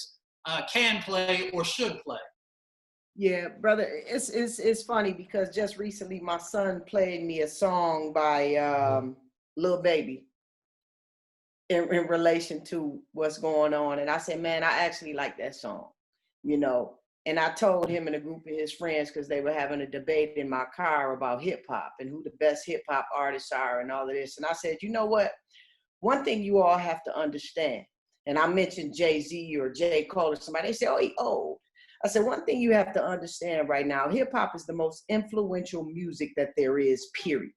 S1: can play or should play?
S2: Yeah, brother, it's funny because just recently my son played me a song by Lil Baby in relation to what's going on. And I said, man, I actually like that song, you know. And I told him and a group of his friends, because they were having a debate in my car about hip hop and who the best hip hop artists are and all of this. And I said, you know what? One thing you all have to understand, and I mentioned Jay-Z or J. Cole or somebody, they say, oh, he old. I said, one thing you have to understand right now, hip hop is the most influential music that there is, period.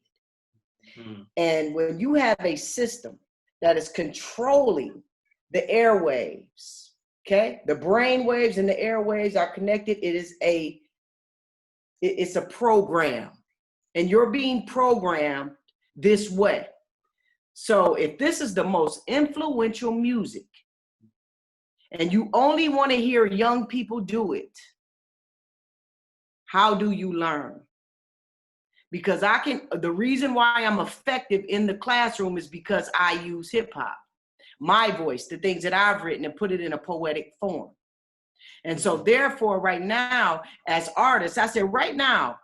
S2: Mm-hmm. And when you have a system that is controlling the airwaves, okay? The brain waves and the airwaves are connected. It's a program, and you're being programmed this way. So if this is the most influential music and you only want to hear young people do it, how do you learn? Because the reason why I'm effective in the classroom is because I use hip hop, my voice, the things that I've written, and put it in a poetic form. And so therefore right now as artists, I said right now,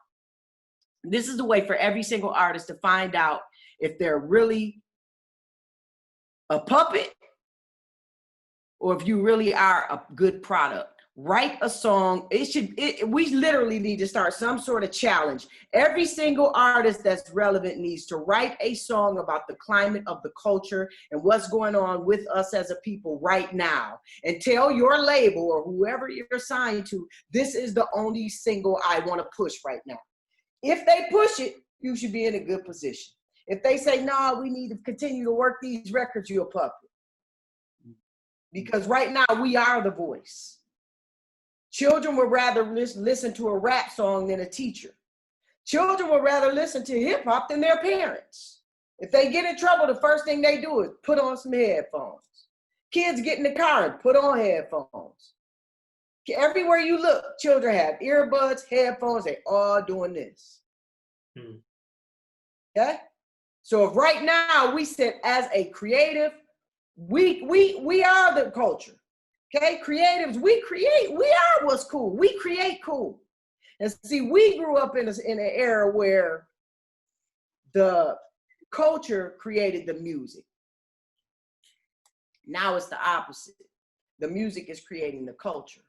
S2: this is the way for every single artist to find out if they're really a puppet or if you really are a good product. Write a song. We literally need to start some sort of challenge. Every single artist that's relevant needs to write a song about the climate of the culture and what's going on with us as a people right now. And tell your label or whoever you're signed to, this is the only single I want to push right now. If they push it, you should be in a good position. If they say, no, we need to continue to work these records, you're a puppet. Because right now we are the voice. Children would rather listen to a rap song than a teacher. Children would rather listen to hip hop than their parents. If they get in trouble, the first thing they do is put on some headphones. Kids get in the car and put on headphones. Everywhere you look, children have earbuds, headphones, they all doing this. Okay? So if right now we said as a creative, we are the culture. Okay, creatives, we are what's cool. We create cool. And see, we grew up in an era where the culture created the music. Now it's the opposite. The music is creating the culture.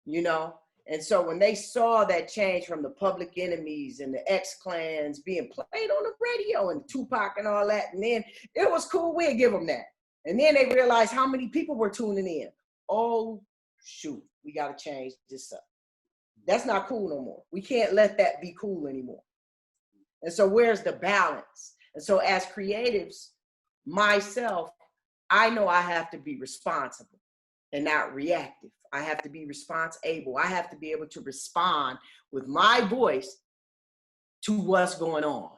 S2: You know? And so when they saw that change from the Public Enemies and the X-Clans being played on the radio and Tupac and all that, and then it was cool, we'll give them that. And then they realized how many people were tuning in. Oh, shoot, we got to change this up. That's not cool no more. We can't let that be cool anymore. And so where's the balance? And so as creatives, myself, I know I have to be responsible and not reactive. I have to be responsible. I have to be able to respond with my voice to what's going on.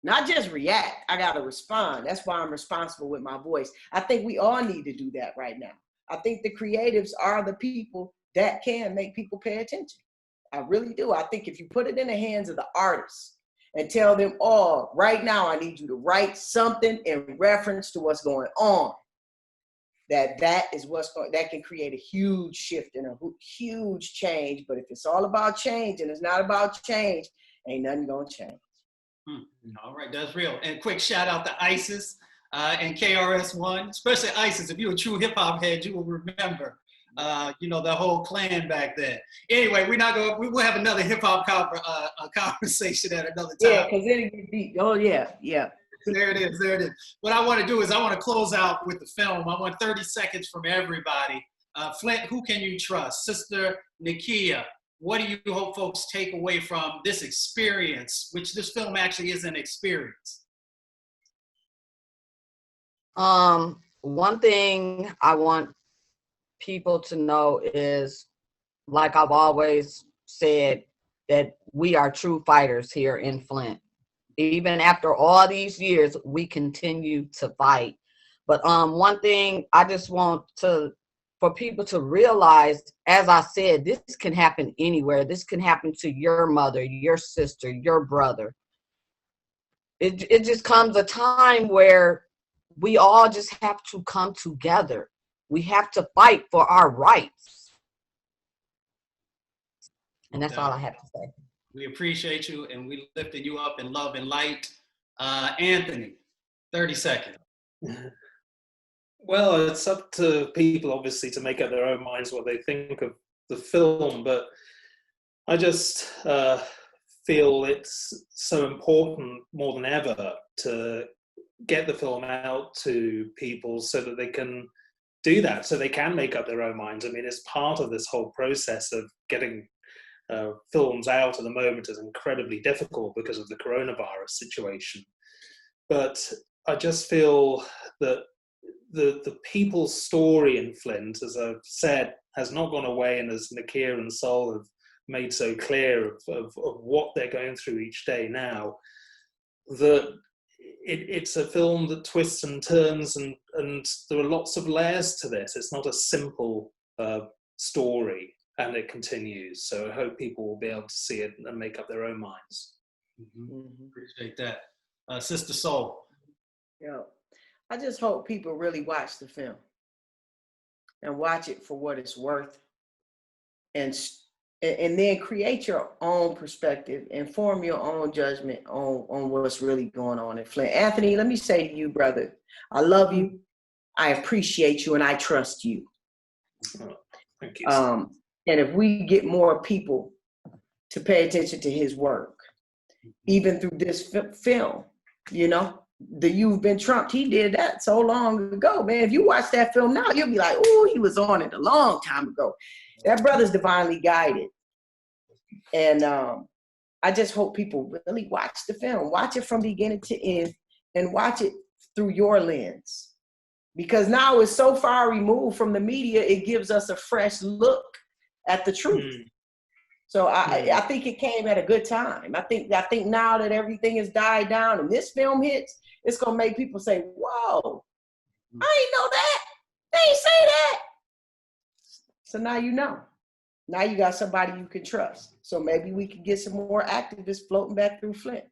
S2: Not just react, I got to respond. That's why I'm responsible with my voice. I think we all need to do that right now. I think the creatives are the people that can make people pay attention. I really do. I think if you put it in the hands of the artists and tell them, oh, right now I need you to write something in reference to what's going on, that is what's going, that can create a huge shift and a huge change. But if it's all about change and it's not about change, ain't nothing gonna change.
S1: All right, that's real. And quick shout out to ISIS and KRS-One, especially ISIS. If you're a true hip hop head, you will remember, the whole clan back then. Anyway, we will have another hip hop conversation at another time.
S2: Yeah, because then it get deep. Oh yeah.
S1: There it is. What I want to do is I want to close out with the film. I want 30 seconds from everybody. Flint, who can you trust? Sister Nakiya, what do you hope folks take away from this experience, which this film actually is an experience?
S4: One thing I want people to know is, like I've always said, that we are true fighters here in Flint. Even after all these years, we continue to fight. But one thing I just want for people to realize, as I said, this can happen anywhere. This can happen to your mother, your sister, your brother. It just comes a time where we all just have to come together. We have to fight for our rights. And that's all I have to say.
S1: We appreciate you, and we lifting you up in love and light. Anthony, 30 seconds.
S3: Well, it's up to people, obviously, to make up their own minds what they think of the film, but I just feel it's so important more than ever to get the film out to people so that they can do that, so they can make up their own minds. I mean, it's part of this whole process of getting films out at the moment is incredibly difficult because of the coronavirus situation. But I just feel that the people's story in Flint, as I've said, has not gone away, and as Nakiya and Sol have made so clear of what they're going through each day now, that it's a film that twists and turns, and there are lots of layers to this. It's not a simple story. And it continues. So I hope people will be able to see it and make up their own minds.
S1: Appreciate that. Sister Sol.
S2: Yeah, I just hope people really watch the film and watch it for what it's worth, and then create your own perspective and form your own judgment on what's really going on in Flint. Anthony, let me say to you, brother, I love you, I appreciate you, and I trust you.
S3: Oh, thank you.
S2: And if we get more people to pay attention to his work, even through this film, the You've Been Trumped, he did that so long ago, man. If you watch that film now, you'll be like, oh, he was on it a long time ago. That brother's divinely guided. And I just hope people really watch the film, watch it from beginning to end, and watch it through your lens. Because now it's so far removed from the media, it gives us a fresh look at the truth. So I think it came at a good time. I think now that everything has died down and this film hits, it's gonna make people say, whoa, I ain't know that. They ain't say that. So now you know. Now you got somebody you can trust. So maybe we can get some more activists floating back through Flint.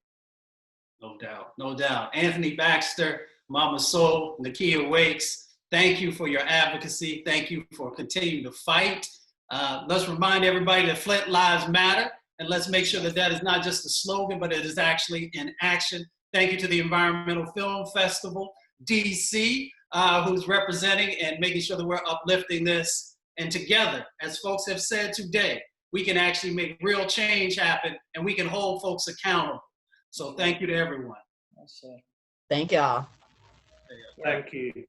S1: No doubt. Anthony Baxter, Mama Soul, Nakiya Wakes, thank you for your advocacy. Thank you for continuing to fight. Let's remind everybody that Flint Lives Matter, and let's make sure that is not just a slogan, but it is actually in action. Thank you to the Environmental Film Festival, DC, who's representing and making sure that we're uplifting this. And together, as folks have said today, we can actually make real change happen and we can hold folks accountable. So thank you to everyone.
S4: Thank y'all.
S3: Thank you.